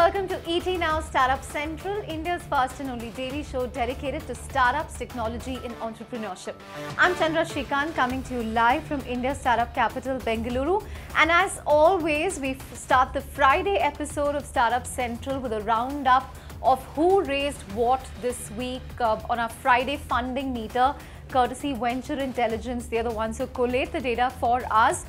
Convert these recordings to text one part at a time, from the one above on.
welcome to ET Now Startup Central, India's first and only daily show dedicated to startups, technology and entrepreneurship. I'm Chandra Shrikant coming to you live from India's startup capital, Bengaluru. And as always, we start the Friday episode of Startup Central with a roundup of who raised what this week on our Friday funding meter. Courtesy Venture Intelligence, they're the ones who collate the data for us.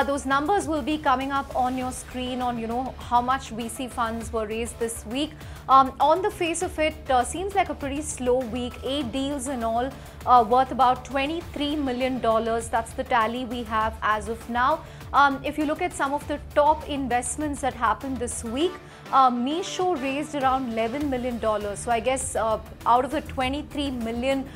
Those numbers will be coming up on your screen on, how much VC funds were raised this week. On the face of it, seems like a pretty slow week. 8 deals in all, worth about $23 million. That's the tally we have as of now. If you look at some of the top investments that happened this week, Meesho raised around $11 million. So I guess out of the 23 million,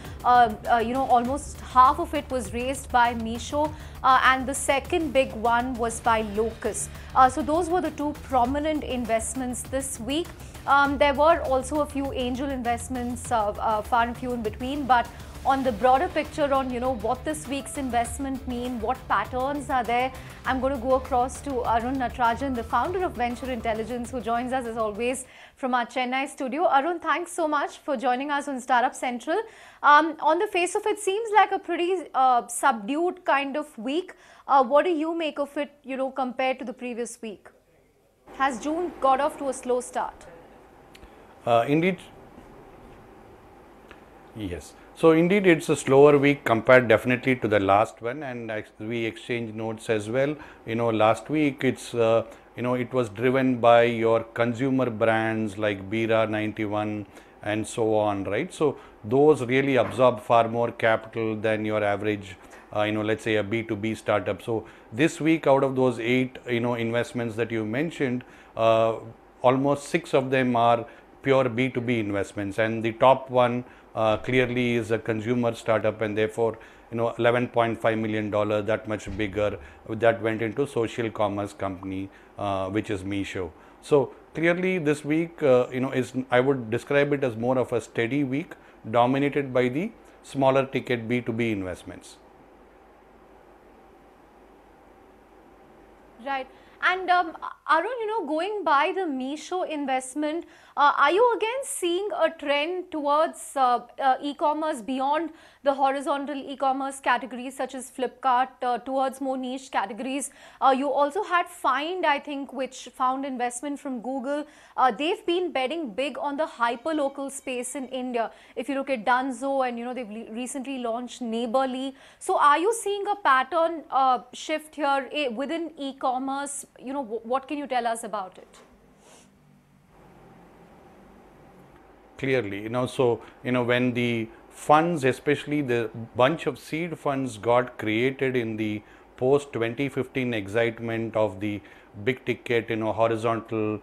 almost half of it was raised by Meesho, and the second big one was by Locus. So those were the two prominent investments this week. There were also a few angel investments, far and few in between, but on the broader picture on what this week's investment mean, what patterns are there, I'm going to go across to Arun Natarajan, the founder of Venture Intelligence, who joins us as always from our Chennai studio. Arun, thanks so much for joining us on Startup Central. On the face of it, seems like a pretty subdued kind of week. What do you make of it, compared to the previous week? Has June got off to a slow start? Indeed. Yes. So indeed, it's a slower week compared definitely to the last one, and we exchanged notes as well. Last week it's it was driven by your consumer brands like Bira 91 and so on, right? So those really absorb far more capital than your average, let's say a B2B startup. So this week, out of those 8 investments that you mentioned, almost 6 of them are pure B2B investments, and the top one clearly is a consumer startup, and therefore $11.5 million, that much bigger, that went into social commerce company, which is Meesho. So clearly this week I would describe it as more of a steady week dominated by the smaller ticket B2B investments. Right. And Arun, going by the Meesho investment, are you again seeing a trend towards e-commerce beyond the horizontal e-commerce categories such as Flipkart, towards more niche categories? You also had Find, I think, which found investment from Google. They've been betting big on the hyperlocal space in India. If you look at Dunzo, and they've recently launched Neighborly. So are you seeing a pattern shift here within e-commerce? What can you tell us about it? Clearly, when the funds, especially the bunch of seed funds, got created in the post 2015 excitement of the big ticket, horizontal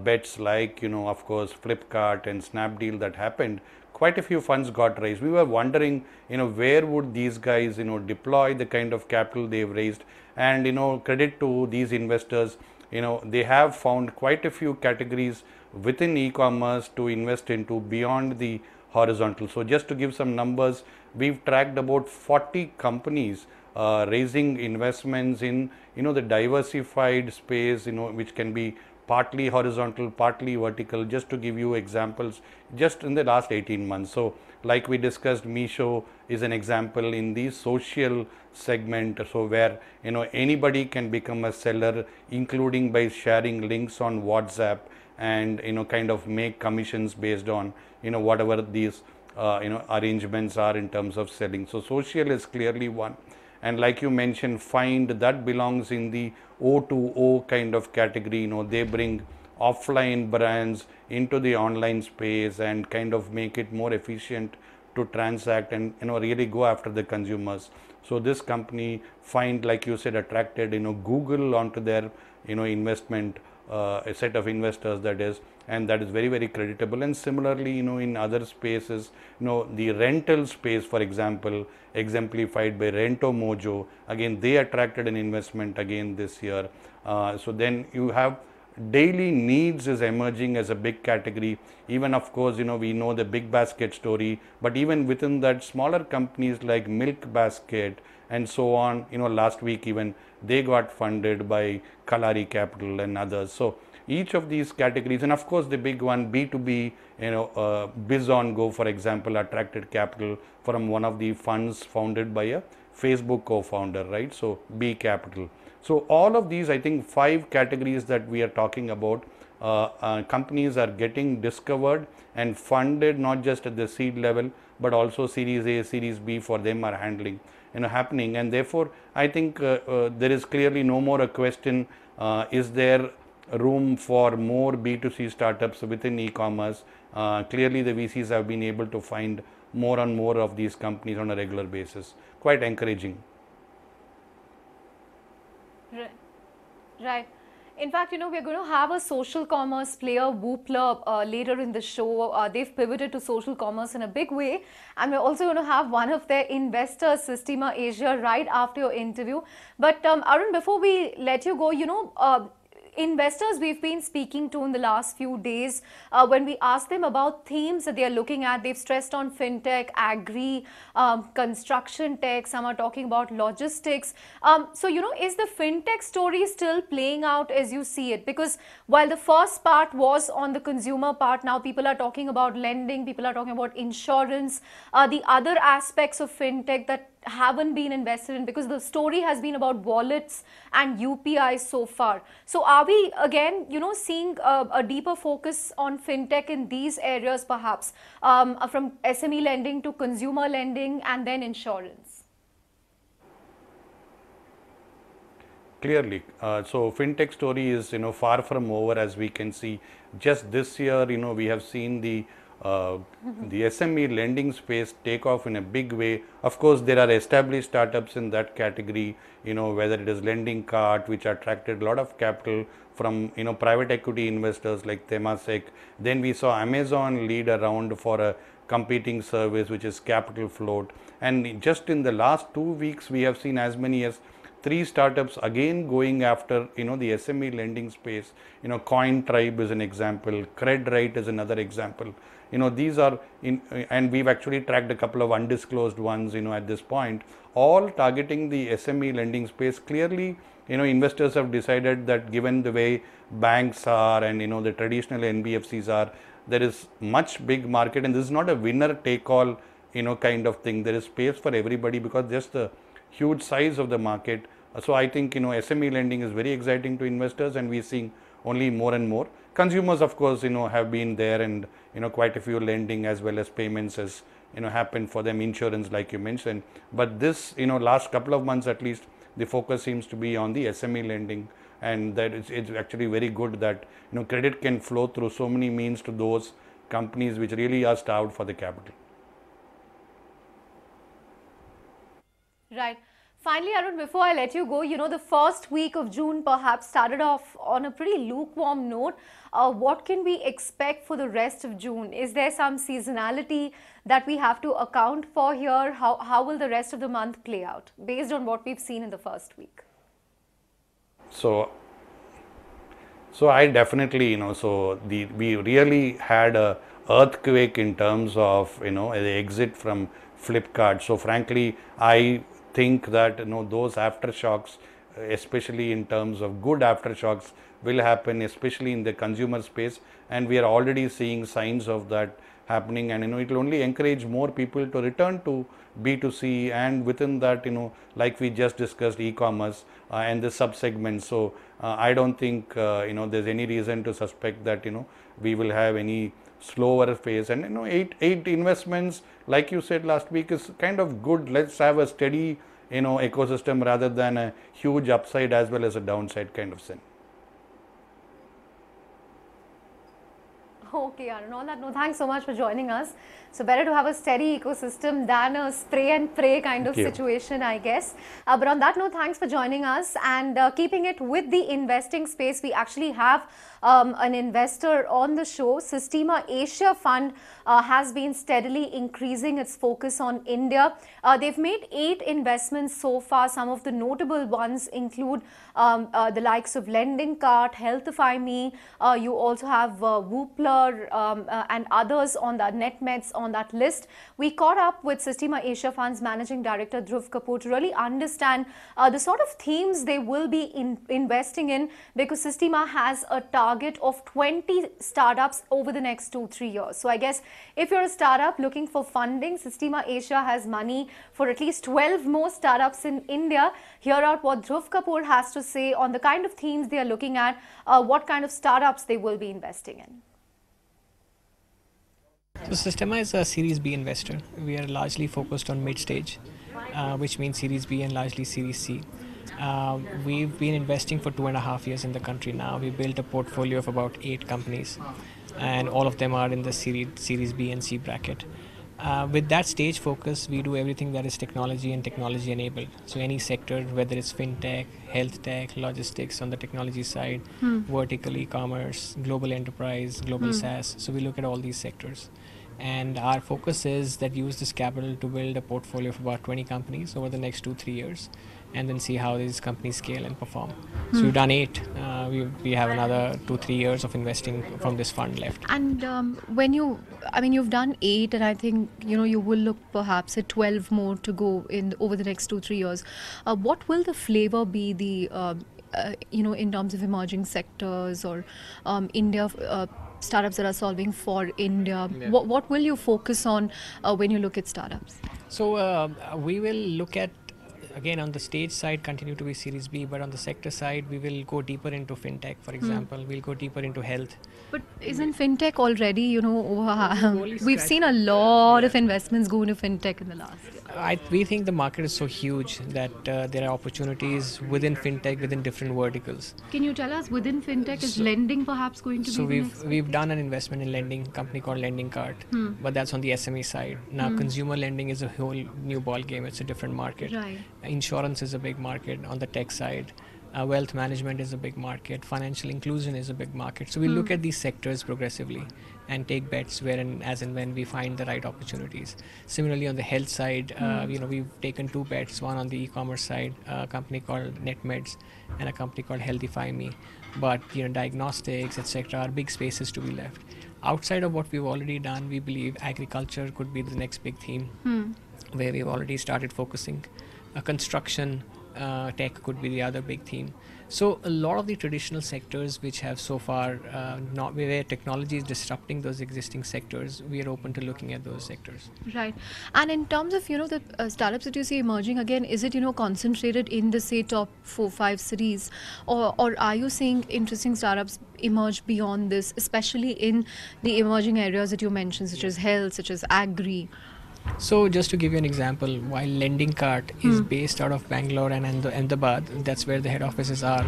bets like, of course, Flipkart and Snapdeal that happened, quite a few funds got raised. We were wondering, where would these guys, deploy the kind of capital they've raised, and, credit to these investors, they have found quite a few categories within e-commerce to invest into beyond the horizontal. So just to give some numbers, we've tracked about 40 companies raising investments in the diversified space, which can be partly horizontal, partly vertical, just to give you examples just in the last 18 months. So like we discussed, Meesho is an example in the social segment, so where anybody can become a seller, including by sharing links on WhatsApp, and kind of make commissions based on whatever these arrangements are in terms of selling. So social is clearly one, and like you mentioned, Find, that belongs in the O2O kind of category. They bring offline brands into the online space and kind of make it more efficient to transact and really go after the consumers. So this company, Find, like you said, attracted Google onto their investment, a set of investors, that is, and that is very, very creditable. And similarly, in other spaces, the rental space, for example, exemplified by Rento Mojo, again they attracted an investment again this year. So then you have daily needs is emerging as a big category. Even, of course, we know the big basket story, but even within that, smaller companies like Milk Basket and so on, last week even they got funded by Kalari Capital and others. So each of these categories, and of course the big one, B2B, Biz on Go, for example, attracted capital from one of the funds founded by a Facebook co-founder, right? So B Capital. So all of these, I think 5 categories that we are talking about, companies are getting discovered and funded not just at the seed level, but also Series A, Series B for them are happening, and therefore I think there is clearly no more a question, is there room for more B2C startups within e-commerce. Clearly the VCs have been able to find more and more of these companies on a regular basis. Quite encouraging. Right. In fact, we're going to have a social commerce player, Wooplr, later in the show. They've pivoted to social commerce in a big way. And we're also going to have one of their investors, Systema Asia, right after your interview. But Arun, before we let you go, investors we've been speaking to in the last few days, when we ask them about themes that they are looking at, they've stressed on fintech, agri, construction tech, some are talking about logistics. So, is the fintech story still playing out as you see it? Because while the first part was on the consumer part, now people are talking about lending, people are talking about insurance, the other aspects of fintech that haven't been invested in, because the story has been about wallets and UPI so far. So are we again, seeing a deeper focus on fintech in these areas, perhaps from SME lending to consumer lending and then insurance? Clearly, so fintech story is far from over, as we can see. Just this year, we have seen the SME lending space take off in a big way. Of course, there are established startups in that category, whether it is Lending Cart, which attracted a lot of capital from, private equity investors like Temasek. Then we saw Amazon lead a round for a competing service, which is Capital Float. And just in the last 2 weeks, we have seen as many as 3 startups again going after the SME lending space. Coin Tribe is an example, CredRight is another example. These are and we've actually tracked a couple of undisclosed ones at this point, all targeting the SME lending space. Clearly, investors have decided that given the way banks are and the traditional NBFCs are, there is much big market, and this is not a winner take all kind of thing. There is space for everybody because just the huge size of the market. So I think SME lending is very exciting to investors, and we're seeing only more and more. Consumers, of course, have been there, and quite a few lending as well as payments has happened for them, insurance like you mentioned. But this last couple of months at least, the focus seems to be on the SME lending, and that it's actually very good that credit can flow through so many means to those companies which really are starved for the capital. Right. Finally, Arun, before I let you go, the first week of June perhaps started off on a pretty lukewarm note. What can we expect for the rest of June? Is there some seasonality that we have to account for here? How will the rest of the month play out based on what we've seen in the first week? So I definitely, we really had a earthquake in terms of, the exit from Flipkart. So frankly, I think that those aftershocks, especially in terms of good aftershocks, will happen, especially in the consumer space, and we are already seeing signs of that happening. And it will only encourage more people to return to B2C, and within that, like we just discussed, e-commerce and the sub-segments. So I don't think there's any reason to suspect that we will have any slower phase. And eight investments, like you said last week, is kind of good. Let's have a steady ecosystem rather than a huge upside as well as a downside kind of thing. Okay, Arun, on that note, thanks so much for joining us. So better to have a steady ecosystem than a spray and pray kind of situation, I guess. But on that note, thanks for joining us, and keeping it with the investing space, we actually have an investor on the show. Systema Asia Fund has been steadily increasing its focus on India. They've made 8 investments so far. Some of the notable ones include the likes of Lending Cart, Healthify Me. You also have Wooplr and others on the NetMeds on that list. We caught up with Systema Asia Fund's Managing Director Dhruv Kapoor to really understand the sort of themes they will be investing in, because Sistema has a target target of 20 startups over the next 2-3 years. So I guess if you're a startup looking for funding, Systema Asia has money for at least 12 more startups in India. Hear out what Dhruv Kapoor has to say on the kind of themes they are looking at, what kind of startups they will be investing in. So Sistema is a Series B investor. We are largely focused on mid-stage, which means Series B and largely Series C. We've been investing for 2.5 years in the country now. We built a portfolio of about 8 companies, and all of them are in the Series B and C bracket. With that stage focus, we do everything that is technology and technology enabled. So any sector, whether it's fintech, health tech, logistics on the technology side, vertical e-commerce, global enterprise, global SaaS. So we look at all these sectors. And our focus is that use this capital to build a portfolio of about 20 companies over the next 2-3 years, and then see how these companies scale and perform. So we've done 8. We have another 2-3 years of investing from this fund left. And you've done 8, and I think you will look perhaps at 12 more to go in over the next 2-3 years. What will the flavor be? In terms of emerging sectors or India. Startups that are solving for India. Yeah. What will you focus on when you look at startups? So we will look at, again, on the stage side, continue to be Series B, but on the sector side, we will go deeper into fintech, for example. We'll go deeper into health. But isn't fintech already, we've seen a lot of investments go into fintech in the last year. We think the market is so huge that there are opportunities within fintech, within different verticals. Can you tell us, within fintech, is lending perhaps going to be the next? So we've done an investment in lending, company called Lending Cart, but that's on the SME side. Now consumer lending is a whole new ball game. It's a different market. Right. Insurance is a big market on the tech side. Wealth management is a big market. Financial inclusion is a big market. So we look at these sectors progressively and take bets where and as and when we find the right opportunities. Similarly, on the health side, we've taken 2 bets. One on the e-commerce side, a company called NetMeds, and a company called Healthify Me. But diagnostics, etc., are big spaces to be left. Outside of what we've already done, we believe agriculture could be the next big theme, where we've already started focusing. Construction, tech could be the other big theme. So a lot of the traditional sectors which have so far not where technology is disrupting those existing sectors, we are open to looking at those sectors. Right. And in terms of the startups that you see emerging, again, is it concentrated in the say top 4-5 cities, or are you seeing interesting startups emerge beyond this, especially in the emerging areas that you mentioned, such as health, such as agri? So just to give you an example, while Lending Cart is based out of Bangalore and Ahmedabad, that's where the head offices are,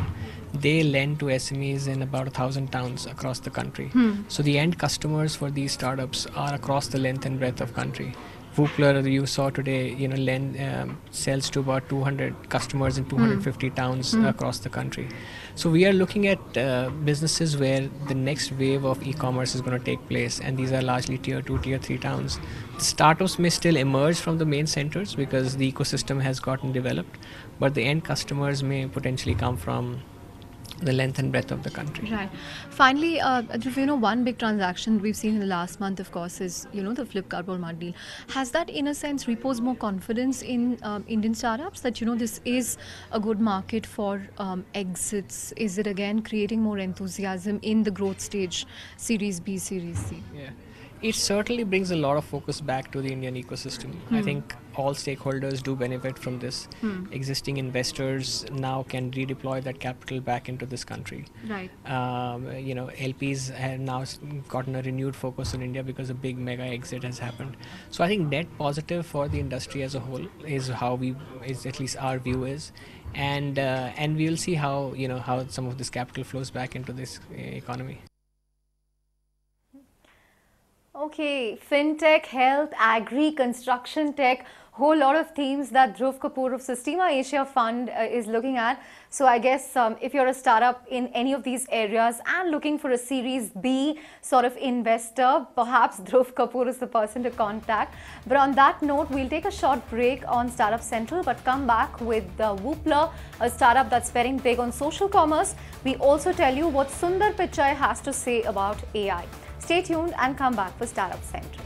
they lend to SMEs in about 1,000 towns across the country. So the end customers for these startups are across the length and breadth of country. Wooplr, you saw today, sells to about 200 customers in 250 towns across the country. So we are looking at businesses where the next wave of e-commerce is going to take place, and these are largely tier 2, tier 3 towns. Startups may still emerge from the main centers because the ecosystem has gotten developed, but the end customers may potentially come from the length and breadth of the country. Right. Finally, one big transaction we've seen in the last month, of course, is the Flipkart Walmart deal. Has that, in a sense, reposed more confidence in Indian startups that this is a good market for exits? Is it again creating more enthusiasm in the growth stage, Series B, Series C? Yeah. It certainly brings a lot of focus back to the Indian ecosystem. I think all stakeholders do benefit from this. Existing investors now can redeploy that capital back into this country. Right. LPs have now gotten a renewed focus on India because a big mega exit has happened. So I think net positive for the industry as a whole is at least our view is. And we will see how some of this capital flows back into this economy. Okay, fintech, health, agri, construction tech, whole lot of themes that Dhruv Kapoor of Systema Asia Fund is looking at. So I guess if you're a startup in any of these areas and looking for a Series B sort of investor, perhaps Dhruv Kapoor is the person to contact. But on that note, we'll take a short break on Startup Central, but come back with Wooplr, a startup that's betting big on social commerce. We also tell you what Sundar Pichai has to say about AI. Stay tuned and come back for Startup Central.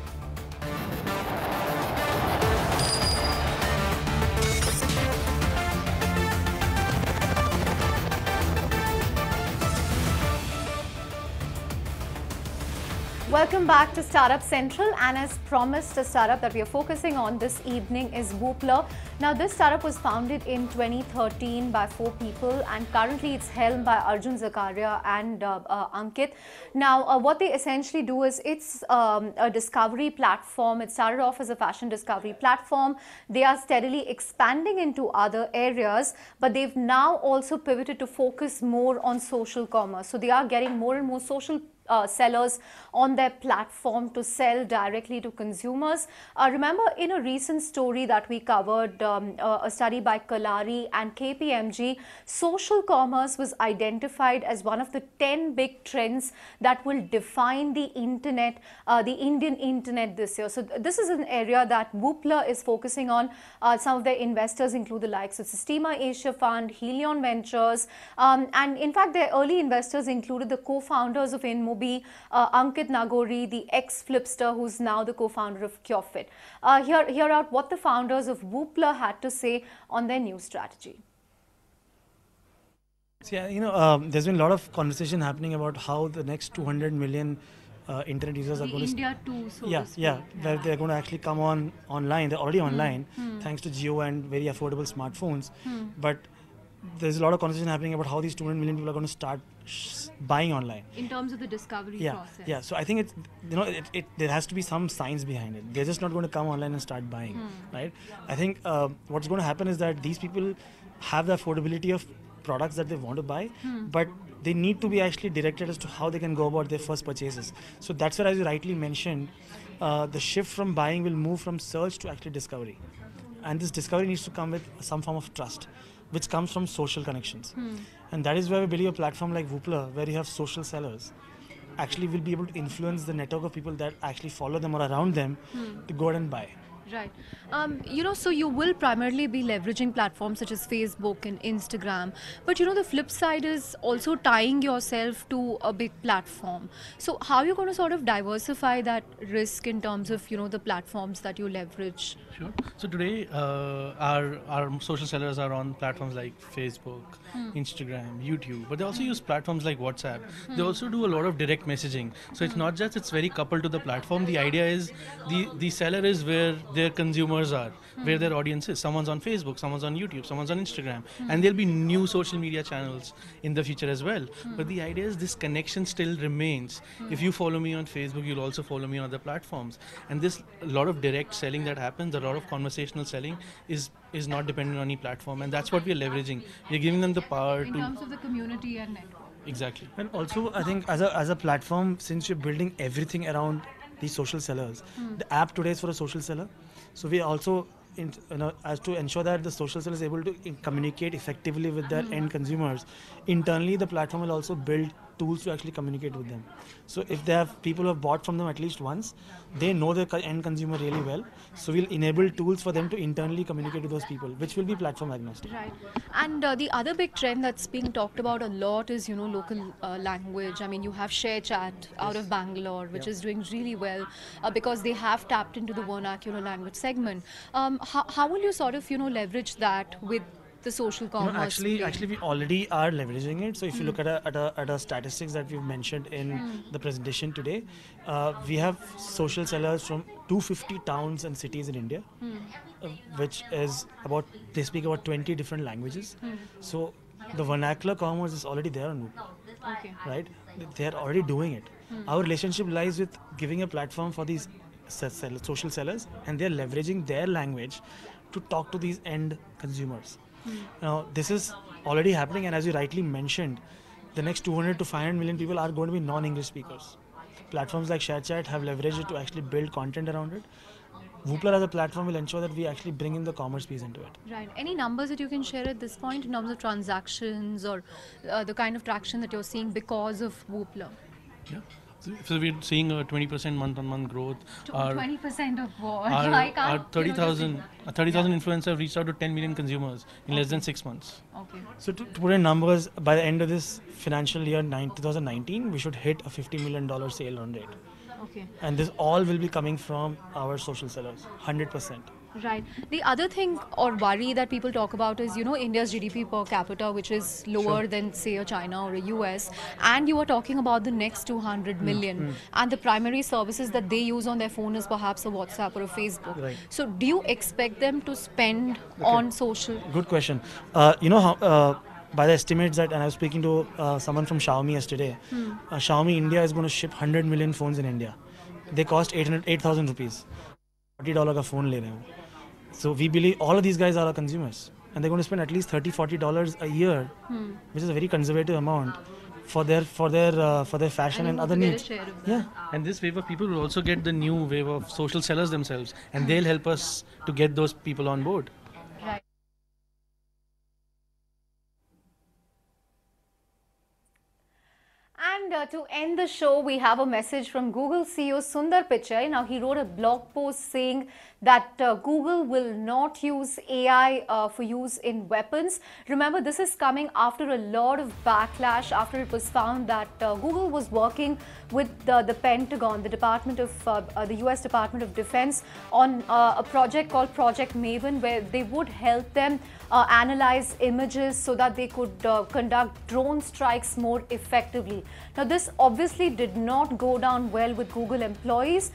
Welcome back to Startup Central, and as promised, a startup that we are focusing on this evening is Wooplr. Now, this startup was founded in 2013 by 4 people, and currently it's helmed by Arjun Zakaria and Ankit. Now, what they essentially do is it's a discovery platform. It started off as a fashion discovery platform. They are steadily expanding into other areas, but they've now also pivoted to focus more on social commerce. So they are getting more and more social sellers on their platform to sell directly to consumers. Remember, in a recent story that we covered, a study by Kalari and KPMG, social commerce was identified as one of the 10 big trends that will define the internet, the Indian internet this year. So this is an area that Wooplr is focusing on. Some of their investors include the likes of Systema Asia Fund, Helion Ventures, and in fact their early investors included the co-founders of InMobi, Ankit Nagori, the ex-Flipster, who's now the co-founder of CureFit. Hear out what the founders of Wooplr had to say on their new strategy. So, yeah, there's been a lot of conversation happening about how the next 200 million internet users are going India too, so to where they're going to actually come online. They're already online thanks to Jio and very affordable smartphones. But there's a lot of conversation happening about how these 200 million people are going to start buying online. In terms of the discovery process. Yeah. So I think it's there has to be some science behind it. They're just not going to come online and start buying, right? I think what's going to happen is that these people have the affordability of products that they want to buy, but they need to be actually directed as to how they can go about their first purchases. So that's where, as you rightly mentioned, the shift from buying will move from search to actually discovery, and this discovery needs to come with some form of trust, which comes from social connections. And that is where we believe a platform like Wooplr, where you have social sellers, actually will be able to influence the network of people that actually follow them or around them to go ahead and buy. Right. So you will primarily be leveraging platforms such as Facebook and Instagram. But, the flip side is also tying yourself to a big platform. So how are you going to sort of diversify that risk in terms of, the platforms that you leverage? Sure. So today, our social sellers are on platforms like Facebook, Instagram, YouTube, but they also use platforms like WhatsApp. They also do a lot of direct messaging. So it's not just it's very coupled to the platform. The idea is the seller is where their consumers are, where their audience is. Someone's on Facebook, someone's on YouTube, someone's on Instagram, and there'll be new social media channels in the future as well. But the idea is this connection still remains. If you follow me on Facebook, you'll also follow me on other platforms. And this a lot of direct selling that happens, a lot of conversational selling is not dependent on any platform, and that's what we're leveraging. We're giving them the power in terms of the community and network. Exactly. And also, I think as a platform, since you're building everything around these social sellers, the app today is for a social seller. So we also, as to ensure that the social seller is able to communicate effectively with their end consumers, internally the platform will also build tools to actually communicate with them. So if they have people who have bought from them at least once, they know the end consumer really well. So we'll enable tools for them to internally communicate with those people, which will be platform agnostic. Right. And the other big trend that's being talked about a lot is, local language. I mean, you have ShareChat out of Bangalore, which is doing really well because they have tapped into the vernacular language segment. How will you sort of, leverage that with the social commerce? Actually, we already are leveraging it. So if you look at a statistics that we've mentioned in the presentation today, we have social sellers from 250 towns and cities in India, which is they speak about 20 different languages. So the vernacular commerce is already there on Wooplr, right? They are already doing it. Our relationship lies with giving a platform for these social sellers, and they're leveraging their language to talk to these end consumers. Now, this is already happening, and as you rightly mentioned, the next 200 to 500 million people are going to be non-English speakers. Platforms like ShareChat have leveraged it to actually build content around it. Wooplr as a platform will ensure that we actually bring in the commerce piece into it. Right. Any numbers that you can share at this point in terms of transactions or the kind of traction that you're seeing because of Wooplr? Yeah. So we're seeing a 20% month-on-month growth. 20% of what? Our 30,000 influencers have reached out to 10 million consumers in less than 6 months. Okay. So to put in numbers, by the end of this financial year 2019, we should hit a $50 million sale run rate. Okay. And this all will be coming from our social sellers, 100%. Right. The other thing or worry that people talk about is, India's GDP per capita, which is lower than, say, a China or a US. And you are talking about the next 200 million. And the primary services that they use on their phone is perhaps a WhatsApp or a Facebook. Right. So do you expect them to spend on social? Good question. You know how, by the estimates that, and I was speaking to someone from Xiaomi yesterday, Xiaomi India is going to ship 100 million phones in India. They cost 8,000 rupees. $40 का phone ले रहे हो. So we believe all of these guys are our consumers, and they're going to spend at least $30-40 a year, which is a very conservative amount for their fashion and other needs. Yeah. And this wave of people will also get the new wave of social sellers themselves, and they'll help us to get those people on board. Right. And to end the show, we have a message from Google CEO Sundar Pichai. Now, he wrote a blog post saying that Google will not use AI for use in weapons. Remember, this is coming after a lot of backlash after it was found that Google was working with the Pentagon, the the US Department of Defense, on a project called Project Maven, where they would help them analyze images so that they could conduct drone strikes more effectively. Now, this obviously did not go down well with Google employees.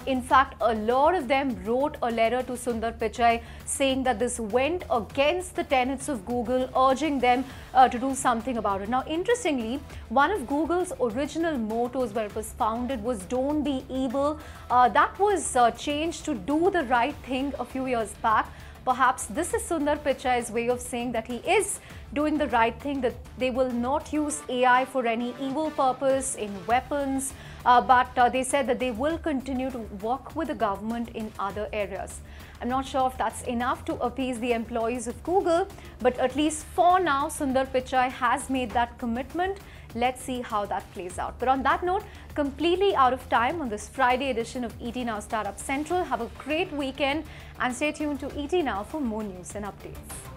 In fact, a lot of them wrote a letter to Sundar Pichai saying that this went against the tenets of Google, urging them to do something about it. Now, interestingly, one of Google's original mottos where it was founded was "Don't be evil." That was changed to "Do the right thing" a few years back. Perhaps this is Sundar Pichai's way of saying that he is doing the right thing, that they will not use AI for any evil purpose in weapons, but they said that they will continue to work with the government in other areas. I'm not sure if that's enough to appease the employees of Google, but at least for now, Sundar Pichai has made that commitment. Let's see how that plays out. But on that note, completely out of time on this Friday edition of ET Now Startup Central. Have a great weekend and stay tuned to ET Now for more news and updates.